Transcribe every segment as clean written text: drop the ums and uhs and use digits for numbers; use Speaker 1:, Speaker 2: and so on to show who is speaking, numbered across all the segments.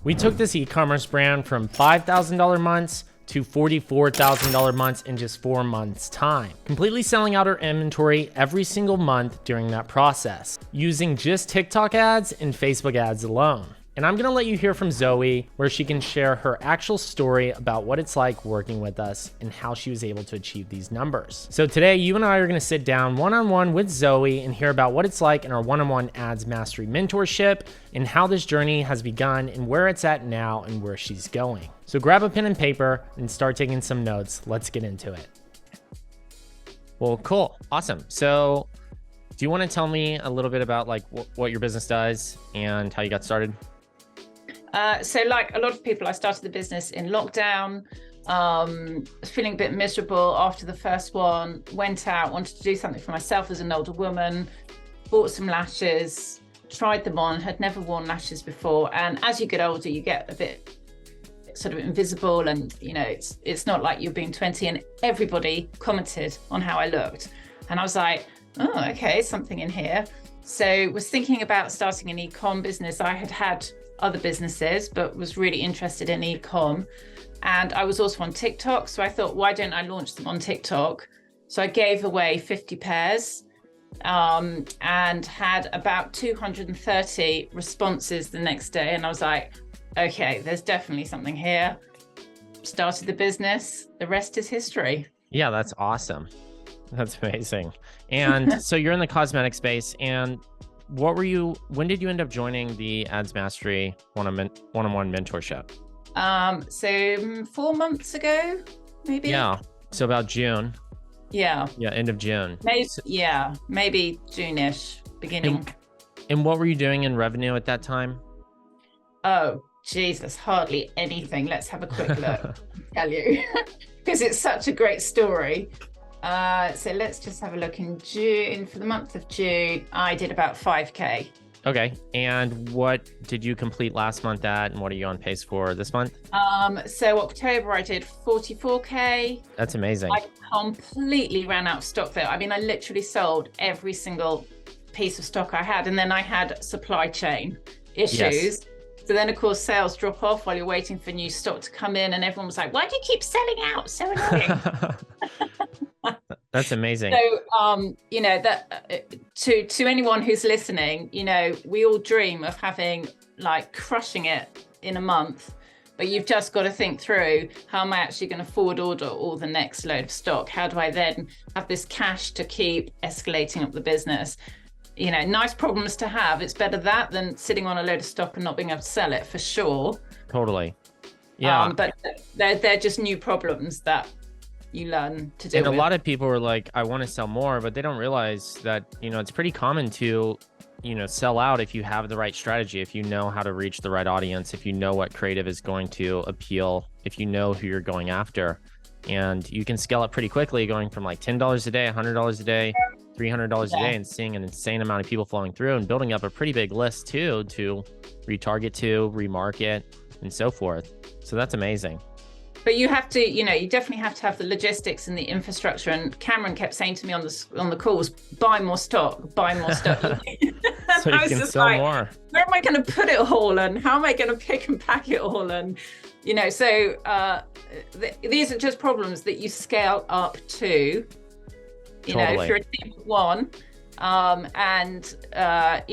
Speaker 1: We took this e-commerce brand from $5,000 months to $44,000 months in just 4 months time, completely selling out her inventory every single month during that process, using just TikTok ads and Facebook ads alone. And I'm gonna let you hear from Zoe, where she can share her actual story about what it's like working with us and how she was able to achieve these numbers. So today, you and I are gonna sit down one-on-one with Zoe and hear about what it's like in our one-on-one ads mastery mentorship and how this journey has begun and where it's at now and where she's going. So grab a pen and paper and start taking some notes. Let's get into it. Well, cool, awesome. So do you wanna tell me a little bit about like what your business does and how you got started?
Speaker 2: So like a lot of people, I started the business in lockdown, feeling a bit miserable after the first one, went out, wanted to do something for myself as an older woman, bought some lashes, tried them on, had never worn lashes before. And as you get older, you get a bit sort of invisible and, you know, it's not like you're being 20, and everybody commented on how I looked. And I was like, oh, okay, something in here. So was thinking about starting an e-com business. I had other businesses, but was really interested in e-com. And I was also on TikTok. So I thought, why don't I launch them on TikTok? So I gave away 50 pairs and had about 230 responses the next day. And I was like, okay, there's definitely something here. Started the business. The rest is history.
Speaker 1: Yeah, that's awesome. That's amazing. And so you're in the cosmetic space, and when did you end up joining the Ads Mastery one-on-one mentorship?
Speaker 2: So 4 months ago, maybe.
Speaker 1: Yeah. So about June.
Speaker 2: Yeah.
Speaker 1: Yeah. End of June.
Speaker 2: Maybe June-ish, beginning.
Speaker 1: And what were you doing in revenue at that time?
Speaker 2: Oh, Jesus, hardly anything. Let's have a quick look. I'll tell you, because it's such a great story. So let's just have a look. In June, for the month of June, I did about 5K.
Speaker 1: Okay. And what did you complete last month at, and what are you on pace for this month?
Speaker 2: So October, I did 44K.
Speaker 1: That's amazing.
Speaker 2: I completely ran out of stock there. I mean, I literally sold every single piece of stock I had. And then I had supply chain issues. Yes. So then, of course, sales drop off while you're waiting for new stock to come in. And everyone was like, why do you keep selling out? So annoying.
Speaker 1: That's amazing.
Speaker 2: So, you know, that to anyone who's listening, you know, we all dream of having like crushing it in a month, but you've just got to think through, how am I actually going to forward order all the next load of stock? How do I then have this cash to keep escalating up the business? You know, nice problems to have. It's better that than sitting on a load of stock and not being able to sell it, for sure.
Speaker 1: Totally. Yeah.
Speaker 2: But they're just new problems that you learn to deal with.
Speaker 1: And a lot of people are like, I want to sell more, but they don't realize that, you know, it's pretty common to, you know, sell out if you have the right strategy, if you know how to reach the right audience, if you know what creative is going to appeal, if you know who you're going after. And you can scale up pretty quickly, going from like $10 a day, $100 a day, $300 a day, and seeing an insane amount of people flowing through and building up a pretty big list too, to retarget to, remarket, and so forth. So that's amazing.
Speaker 2: But you have to, you know, you definitely have to have the logistics and the infrastructure. And Cameron kept saying to me on the calls, buy more stock, buy more stock.
Speaker 1: So you can sell more.
Speaker 2: Where am I going to put it all, and how am I going to pick and pack it all? And, you know, so these are just problems that you scale up to, you know, if you're a team of one. You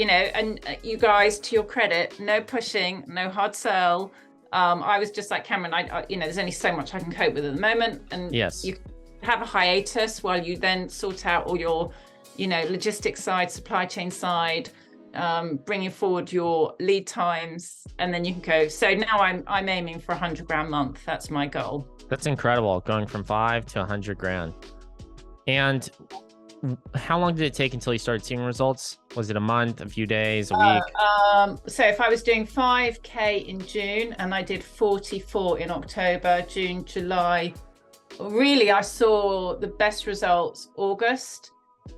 Speaker 2: know, and you guys, to your credit, no pushing, no hard sell. I was just like, Cameron, you know, there's only so much I can cope with at the moment. And
Speaker 1: yes,
Speaker 2: you have a hiatus while you then sort out all your, you know, logistics side, supply chain side, bringing forward your lead times, and then you can go. So now I'm aiming for 100 grand month. That's my goal. That's
Speaker 1: incredible. Going from 5 to 100 grand. And how long did it take until you started seeing results? Was it a month, a few days, a week?
Speaker 2: So if I was doing 5K in June and I did 44 in October, June, July, really I saw the best results August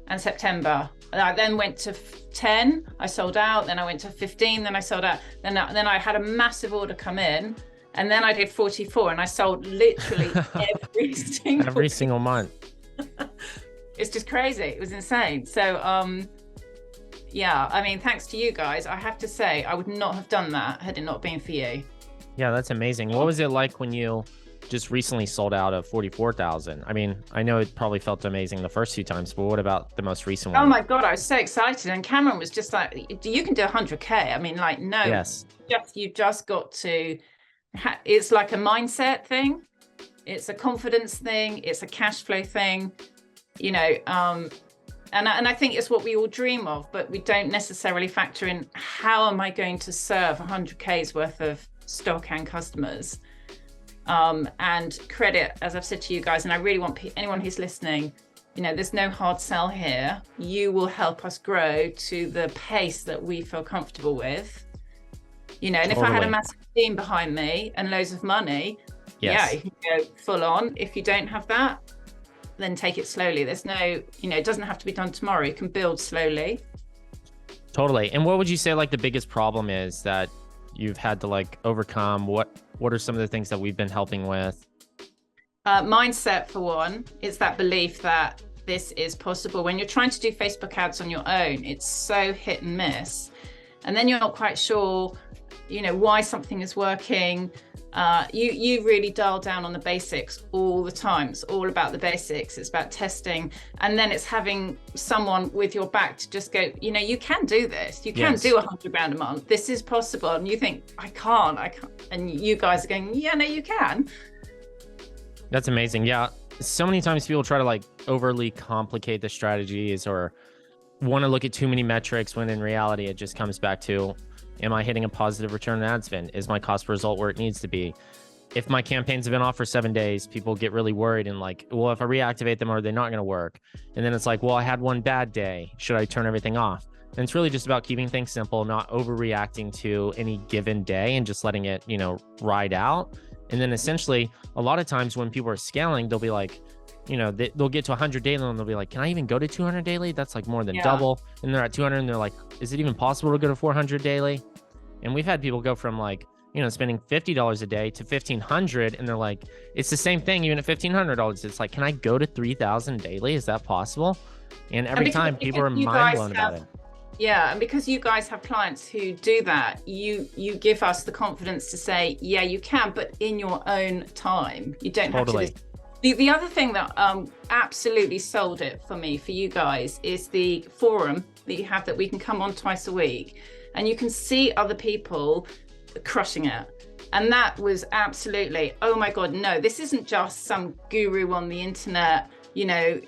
Speaker 2: and September. I then went to 10, I sold out, then I went to 15, then I sold out, then I had a massive order come in, and then I did 44 and I sold literally every single
Speaker 1: month.
Speaker 2: It's just crazy. It was insane. So, yeah, I mean, thanks to you guys, I have to say, I would not have done that had it not been for you.
Speaker 1: Yeah, that's amazing. What was it like when you just recently sold out of 44,000? I mean, I know it probably felt amazing the first few times, but what about the most recent one?
Speaker 2: Oh my God, I was so excited. And Cameron was just like, you can do 100K. I mean, like, no,
Speaker 1: Yes,
Speaker 2: you just got to, it's like a mindset thing. It's a confidence thing. It's a cash flow thing, you know. And I think it's what we all dream of, but we don't necessarily factor in, how am I going to serve 100K's worth of stock and customers? And credit, as I've said to you guys, and I really want anyone who's listening, you know, there's no hard sell here. You will help us grow to the pace that we feel comfortable with. You know, and
Speaker 1: totally.
Speaker 2: if I had a massive team behind me and loads of money,
Speaker 1: Yes.
Speaker 2: yeah, you can go full on. If you don't have that, then take it slowly. There's no, you know, it doesn't have to be done tomorrow. You can build slowly.
Speaker 1: Totally. And what would you say like the biggest problem is that you've had to like overcome? What are some of the things that we've been helping with?
Speaker 2: Mindset, for one. It's that belief that this is possible. When you're trying to do Facebook ads on your own, it's so hit and miss. And then you're not quite sure, you know, why something is working. You really dial down on the basics all the time. It's all about the basics. It's about testing. And then it's having someone with your back to just go, you know, you can do this. You can do 100 grand a month. This is possible. And you think, I can't. And you guys are going, yeah, no, you can.
Speaker 1: That's amazing. Yeah. So many times people try to like overly complicate the strategies or want to look at too many metrics when in reality, it just comes back to, am I hitting a positive return on ad spend? Is my cost per result where it needs to be? If my campaigns have been off for 7 days, people get really worried and like, well, if I reactivate them, are they not going to work? And then it's like, well, I had one bad day. Should I turn everything off? And it's really just about keeping things simple, not overreacting to any given day and just letting it, you know, ride out. And then essentially, a lot of times when people are scaling, they'll be like, you know, they'll get to 100 daily and they'll be like, can I even go to 200 daily? That's like more than double. And they're at 200 and they're like, is it even possible to go to 400 daily? And we've had people go from like, you know, spending $50 a day to 1,500. And they're like, it's the same thing, even at $1,500. It's like, can I go to 3,000 daily? Is that possible? And every time people are mind blown about it.
Speaker 2: Yeah, and because you guys have clients who do that, you give us the confidence to say, yeah, you can, but in your own time. You don't have to. The other thing that absolutely sold it for me, for you guys, is the forum that you have that we can come on twice a week and you can see other people crushing it. And that was absolutely, oh my God, no, this isn't just some guru on the internet. You know,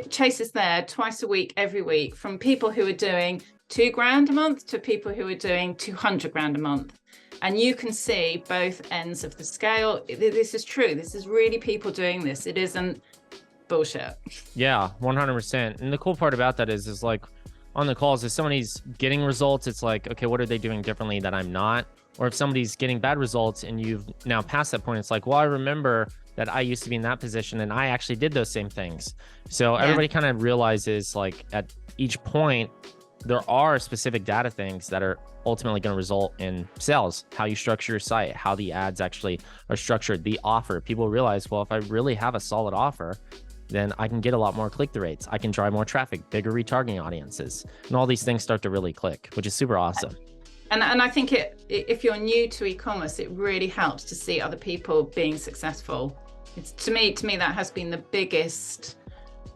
Speaker 2: Chase is there twice a week, every week, from people who are doing 2 grand a month to people who are doing 200 grand a month. And you can see both ends of the scale. This is true. This is really people doing this. It isn't bullshit.
Speaker 1: Yeah, 100%. And the cool part about that is like on the calls, if somebody's getting results, it's like, okay, what are they doing differently that I'm not? Or if somebody's getting bad results and you've now passed that point, it's like, well, I remember that I used to be in that position and I actually did those same things. So everybody kind of realizes like at each point, there are specific data things that are ultimately going to result in sales, how you structure your site, how the ads actually are structured, the offer. People realize, well, if I really have a solid offer, then I can get a lot more click-through rates. I can drive more traffic, bigger retargeting audiences, and all these things start to really click, which is super awesome.
Speaker 2: And I think if you're new to e-commerce, it really helps to see other people being successful. It's to me that has been the biggest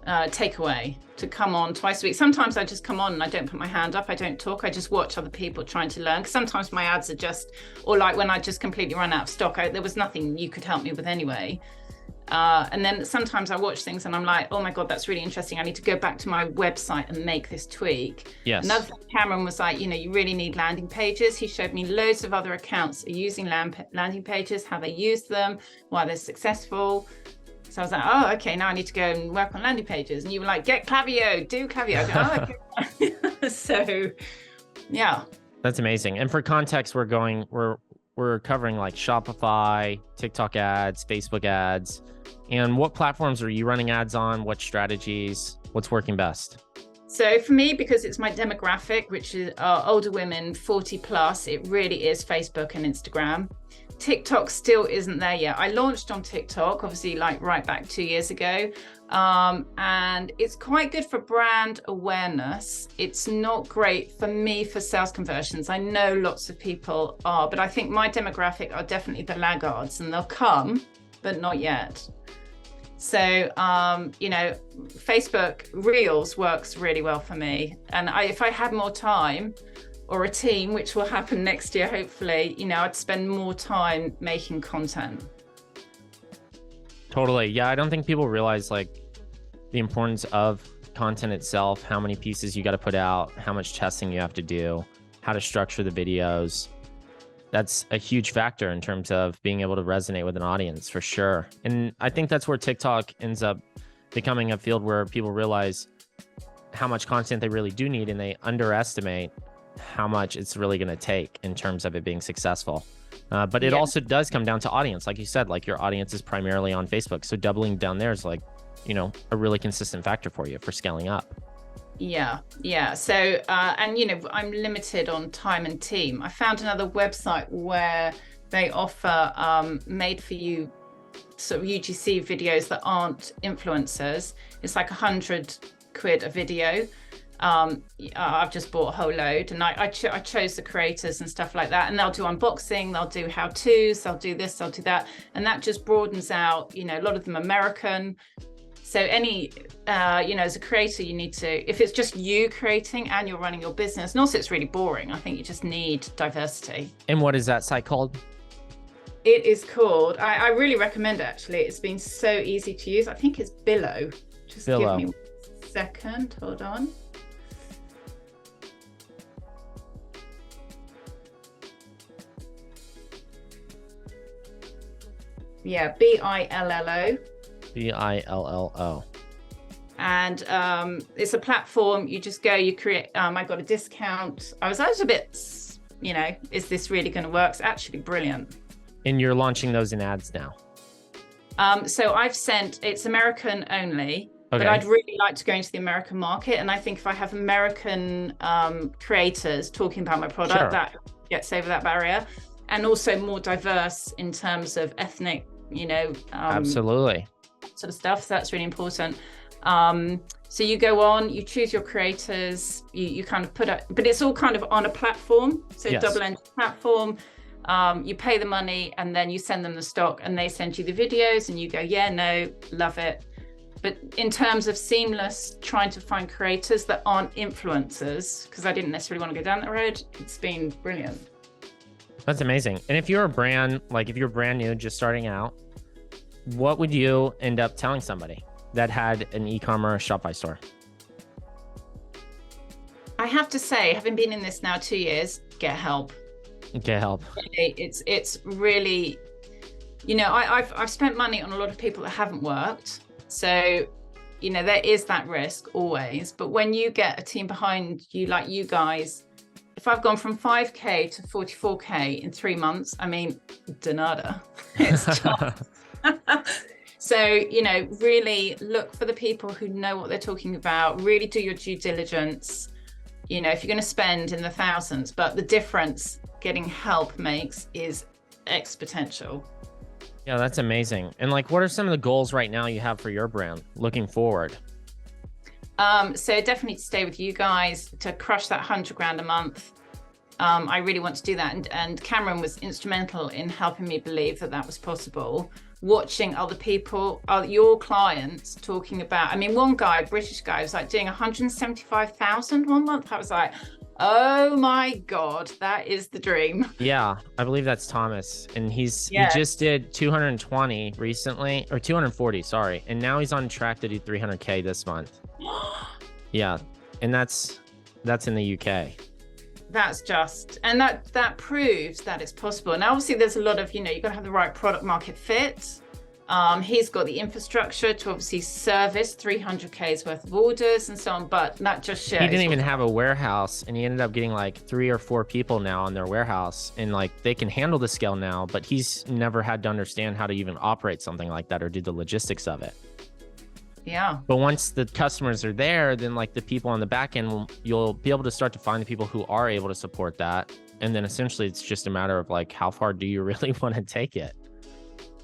Speaker 2: takeaway, to come on twice a week. Sometimes I just come on and I don't put my hand up, I don't talk, I just watch other people trying to learn. Because sometimes my ads are just, or like when I just completely run out of stock, there was nothing you could help me with anyway. And then sometimes I watch things and I'm like, oh my God, that's really interesting. I need to go back to my website and make this tweak.
Speaker 1: Yes.
Speaker 2: Another thing, Cameron was like, you know, you really need landing pages. He showed me loads of other accounts using landing pages, how they use them, why they're successful. So I was like, oh, okay, now I need to go and work on landing pages. And you were like, get Klaviyo, do Klaviyo. I go, oh, okay. So, yeah.
Speaker 1: That's amazing. And for context, we're covering like Shopify, TikTok ads, Facebook ads. And what platforms are you running ads on? What strategies? What's working best?
Speaker 2: So for me, because it's my demographic, which is older women, 40 plus, it really is Facebook and Instagram. TikTok still isn't there yet. I launched on TikTok, obviously, like right back 2 years ago. And it's quite good for brand awareness. It's not great for me for sales conversions. I know lots of people are, but I think my demographic are definitely the laggards, and they'll come, but not yet. So, Facebook Reels works really well for me. And if I had more time or a team, which will happen next year, hopefully, I'd spend more time making content.
Speaker 1: Totally. Yeah, I don't think people realize like the importance of content itself, how many pieces you got to put out, how much testing you have to do, how to structure the videos. That's a huge factor in terms of being able to resonate with an audience, for sure. And I think that's where TikTok ends up becoming a field where people realize how much content they really do need, and they underestimate how much it's really going to take in terms of it being successful. But it also does come down to audience. Like you said, like your audience is primarily on Facebook. So doubling down there is like, a really consistent factor for you for scaling up.
Speaker 2: Yeah. So, and I'm limited on time and team. I found another website where they offer made for you sort of UGC videos that aren't influencers. It's like £100 a video. I've just bought a whole load, and I chose the creators and stuff like that, and they'll do unboxing, they'll do how-tos, they'll do this, they'll do that, and that just broadens out. A lot of them American. So any, as a creator, you need to, if it's just you creating and you're running your business, and also it's really boring, I think you just need diversity.
Speaker 1: And what is that site called?
Speaker 2: It is called, I really recommend it, actually. It's been so easy to use. I think it's Billow. Just
Speaker 1: Billow.
Speaker 2: Give me 1 second, hold on. Yeah, Billo.
Speaker 1: Billo.
Speaker 2: And it's a platform. You just go, you create, I got a discount. I was a bit, is this really going to work? It's actually brilliant.
Speaker 1: And you're launching those in ads now?
Speaker 2: So it's American only,
Speaker 1: okay.
Speaker 2: But I'd really like to go into the American market. And I think if I have American creators talking about my product,
Speaker 1: sure,
Speaker 2: that gets over that barrier. And also more diverse in terms of ethnic,
Speaker 1: absolutely,
Speaker 2: sort of stuff. So that's really important. So you go on, you choose your creators, you kind of put it, but it's all kind of on a platform. So
Speaker 1: yes,
Speaker 2: double-ended platform. You pay the money, and then you send them the stock, and they send you the videos, and you go, yeah, no, love it. But in terms of seamless, trying to find creators that aren't influencers, because I didn't necessarily want to go down that road, it's been brilliant.
Speaker 1: That's amazing. And if you're a brand, like if you're brand new, just starting out, what would you end up telling somebody that had an e-commerce Shopify store?
Speaker 2: I have to say, having been in this now 2 years, get help.
Speaker 1: Get help.
Speaker 2: It's really, I've spent money on a lot of people that haven't worked. So, there is that risk always. But when you get a team behind you, like you guys, if I've gone from 5K to 44K in 3 months, I mean, de nada. It's just... So, really look for the people who know what they're talking about, really do your due diligence. If you're going to spend in the thousands, but the difference getting help makes is exponential.
Speaker 1: Yeah, that's amazing. And what are some of the goals right now you have for your brand looking forward?
Speaker 2: So definitely to stay with you guys, to crush that $100,000 a month. I really want to do that. And Cameron was instrumental in helping me believe that was possible. Watching other people, your clients talking about, one guy, British guy, was doing 175,000 1 month. I was like, oh my God, that is the dream.
Speaker 1: Yeah, I believe that's Thomas. And he just did 220 recently, or 240, sorry. And now he's on track to do 300K this month. Yeah, and that's in the UK.
Speaker 2: That's just, and that proves that it's possible. And obviously there's a lot of, you've got to have the right product market fit. He's got the infrastructure to obviously service 300K's worth of orders and so on, but that just shows.
Speaker 1: He didn't even have a warehouse, and he ended up getting 3 or 4 people now on their warehouse, and they can handle the scale now, but he's never had to understand how to even operate something like that or do the logistics of it.
Speaker 2: Yeah.
Speaker 1: But once the customers are there, then the people on the back end, you'll be able to start to find the people who are able to support that. And then essentially it's just a matter of like, how far do you really want to take it?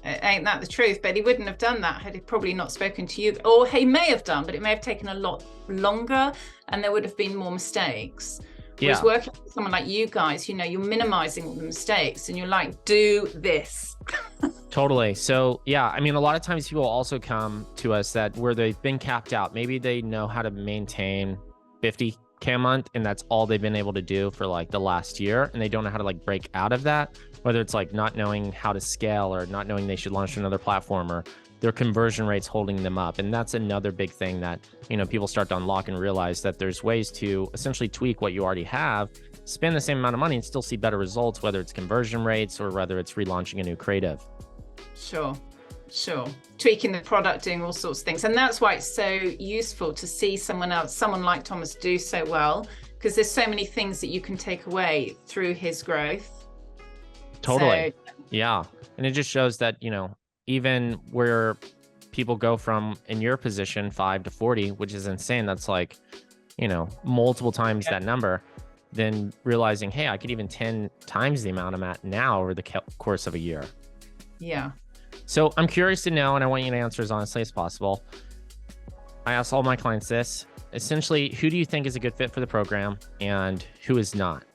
Speaker 2: Ain't that the truth? But he wouldn't have done that had he probably not spoken to you, or he may have done, but it may have taken a lot longer and there would have been more mistakes. Whereas working with someone like you guys, you're minimizing all the mistakes and you're like, do this.
Speaker 1: Totally. So yeah, I mean, a lot of times people also come to us that where they've been capped out. Maybe they know how to maintain 50K a month and that's all they've been able to do for like the last year. And they don't know how to like break out of that, whether it's like not knowing how to scale or not knowing they should launch another platform or their conversion rates holding them up. And that's another big thing that, people start to unlock and realize that there's ways to essentially tweak what you already have, spend the same amount of money and still see better results, whether it's conversion rates or whether it's relaunching a new creative.
Speaker 2: Sure. Tweaking the product, doing all sorts of things. And that's why it's so useful to see someone like Thomas do so well, because there's so many things that you can take away through his growth.
Speaker 1: Totally. Yeah. And it just shows that, even where people go from in your position 5 to 40, which is insane. That's like, multiple times that number, then realizing, hey, I could even 10 times the amount I'm at now over the course of a year.
Speaker 2: Yeah.
Speaker 1: So I'm curious to know, and I want you to answer as honestly as possible. I ask all my clients this, essentially, who do you think is a good fit for the program and who is not?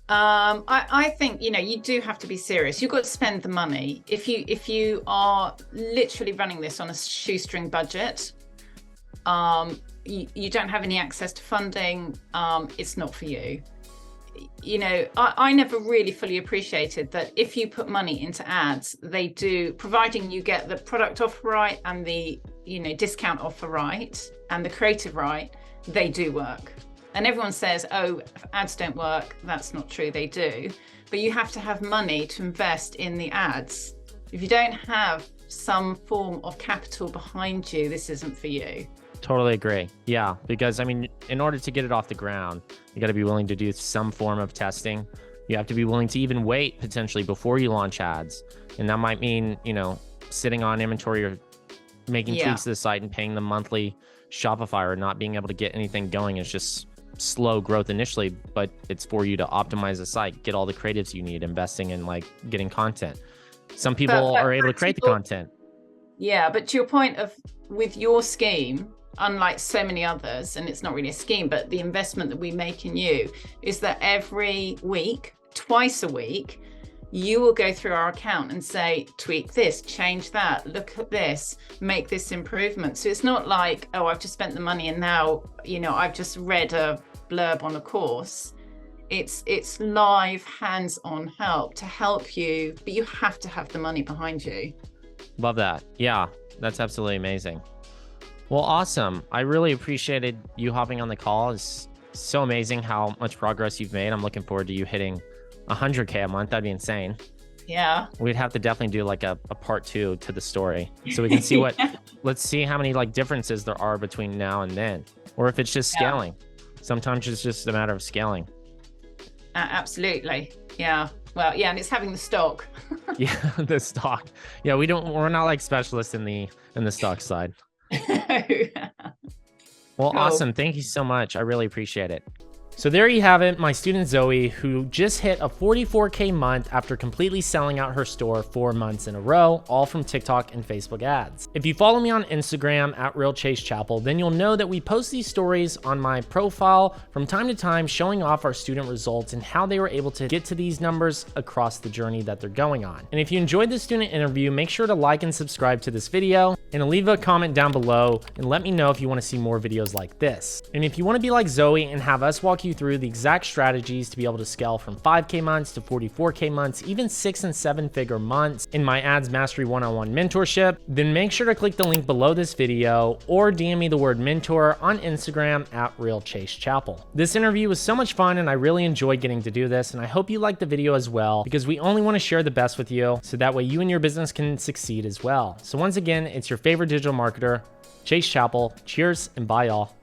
Speaker 2: I think, you do have to be serious. You've got to spend the money. If you are literally running this on a shoestring budget, you don't have any access to funding, it's not for you. I never really fully appreciated that if you put money into ads, they do, providing you get the product offer right and the, discount offer right and the creative right, they do work. And everyone says, oh, ads don't work. That's not true, they do. But you have to have money to invest in the ads. If you don't have some form of capital behind you, this isn't for you.
Speaker 1: Totally agree. Yeah, because I mean, in order to get it off the ground, you got to be willing to do some form of testing. You have to be willing to even wait potentially before you launch ads. And that might mean, sitting on inventory or making tweaks to the site and paying them monthly Shopify or not being able to get anything going. It's just slow growth initially, but it's for you to optimize the site, get all the creatives you need, investing in like getting content. Some people are able to create the content.
Speaker 2: Yeah, but to your point of with your scheme, unlike so many others, and it's not really a scheme, but the investment that we make in you is that every week, twice a week, you will go through our account and say, tweak this, change that, look at this, make this improvement. So it's not like, oh, I've just spent the money and now, I've just read a blurb on a course. It's live, hands-on help to help you, but you have to have the money behind you.
Speaker 1: Love that. Yeah, that's absolutely amazing. Well, awesome. I really appreciated you hopping on the call. It's so amazing how much progress you've made. I'm looking forward to you hitting 100K a month. That'd be insane.
Speaker 2: Yeah.
Speaker 1: We'd have to definitely do like a part 2 to the story so we can see what, let's see how many like differences there are between now and then, or if it's just scaling. Sometimes it's just a matter of scaling.
Speaker 2: Absolutely. Yeah. Well, yeah. And it's having the stock.
Speaker 1: Yeah. The stock. Yeah. We're not like specialists in the stock side. Well, awesome. Thank you so much. I really appreciate it. So there you have it, my student Zoe, who just hit a 44K month after completely selling out her store 4 months in a row, all from TikTok and Facebook ads. If you follow me on Instagram at @RealChaseChappell, then you'll know that we post these stories on my profile from time to time, showing off our student results and how they were able to get to these numbers across the journey that they're going on. And if you enjoyed this student interview, make sure to like and subscribe to this video and leave a comment down below and let me know if you want to see more videos like this. And if you want to be like Zoe and have us walk you through the exact strategies to be able to scale from 5K months to 44K months, even 6 and 7-figure months in my Ads Mastery one-on-one mentorship, then make sure to click the link below this video or DM me the word mentor on Instagram at @RealChaseChappell. This interview was so much fun and I really enjoyed getting to do this, and I hope you liked the video as well, because we only want to share the best with you so that way you and your business can succeed as well. So once again, it's your favorite digital marketer, Chase Chappell. Cheers and bye y'all.